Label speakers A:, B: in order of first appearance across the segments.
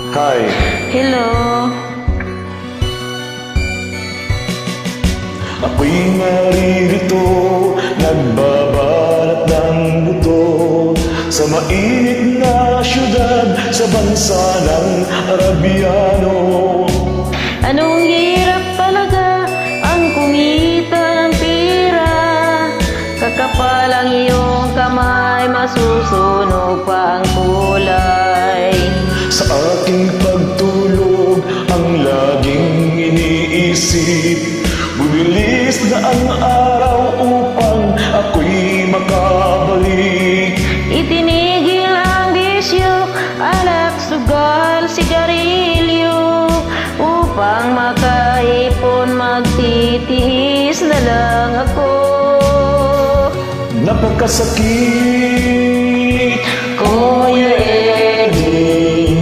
A: Hi.
B: Hello.
A: Ako'y naririto, nagbabalat ng buto sa mainit na syudad sa bansa ng Arabiano.
B: Anong hirap talaga ang kumita ng pera. Kakapal ang iyong kamay, masusunog pa ang kulay.
A: Sa aking pagtulog, ang laging iniisip, bumilis na ang araw upang ako'y makabalik.
B: Itinigil ang bisyo, alak, sugal, sigarilyo. Upang makaipon, magtitiis na lang ako.
A: Napakasakit, Kuya Eddie,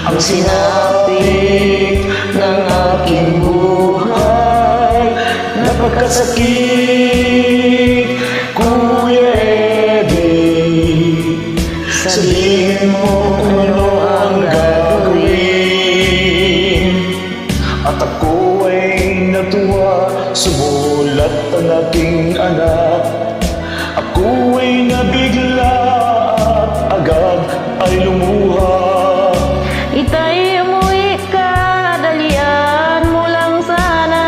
A: ang sinapit ng aking buhay. Napakasakit, Kuya Eddie, sabihin mo kung ano ang gagawin. At ako ay natuwa, sumulat ang aking anak. Ako ay nabigla at agad ay lumuha.
B: Itay umuwi ka, dalian mo lang sana.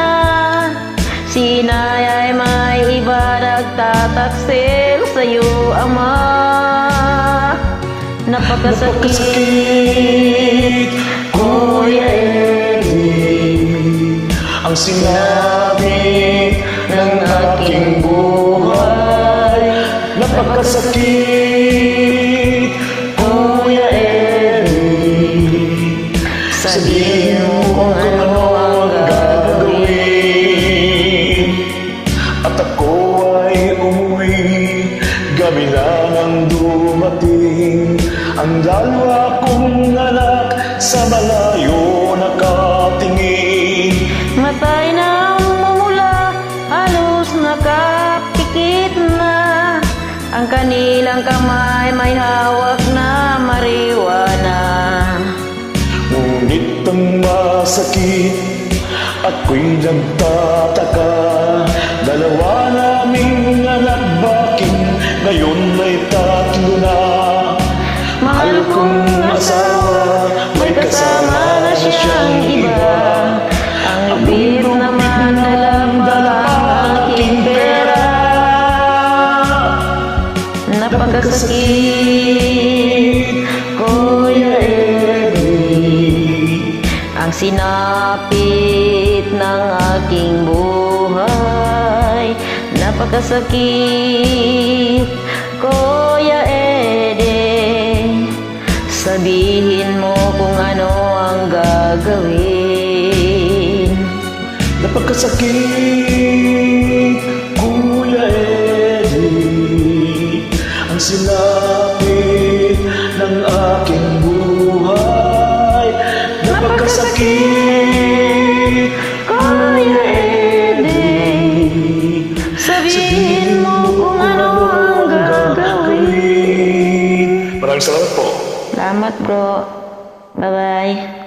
B: Si inay ay may iba, nagtataksil sa'yo, ama.
A: Napakasakit, Kuya Eddie, ang sinapit ng aking buhay. Napakasakit, Kuya Eddie, sabihin mo kung ano ang gagawin. At ako ay umuwi, gabi na nang dumating. Ang dalawa kong anak sa malayo nakatingin.
B: Matay na mamula, halos nakapikit na. Ang kanilang kamay may hawak na marijuana.
A: Ngunit ang masakit, ako'y nagtataka. Dalawa naming anak, bakit ngayon may tatlo na?
B: Mahal kong asawa, may kasama na siyang iba. Ang ibig naman dala ang aking pera. Napakasakit, Kuya Eddie, ang sinapit ng aking buhay. Napakasakit, Kuya Eddie, sabihin mo kung ano ang gagawin.
A: Napakasakit, Kuya Eddie, ang sinapit ng aking buhay. Napakasakit,
B: Kuya Eddie, sabihin mo kung ano ang gagawin.
A: Maraming salamat po.
B: Salamat bro. Bye-bye.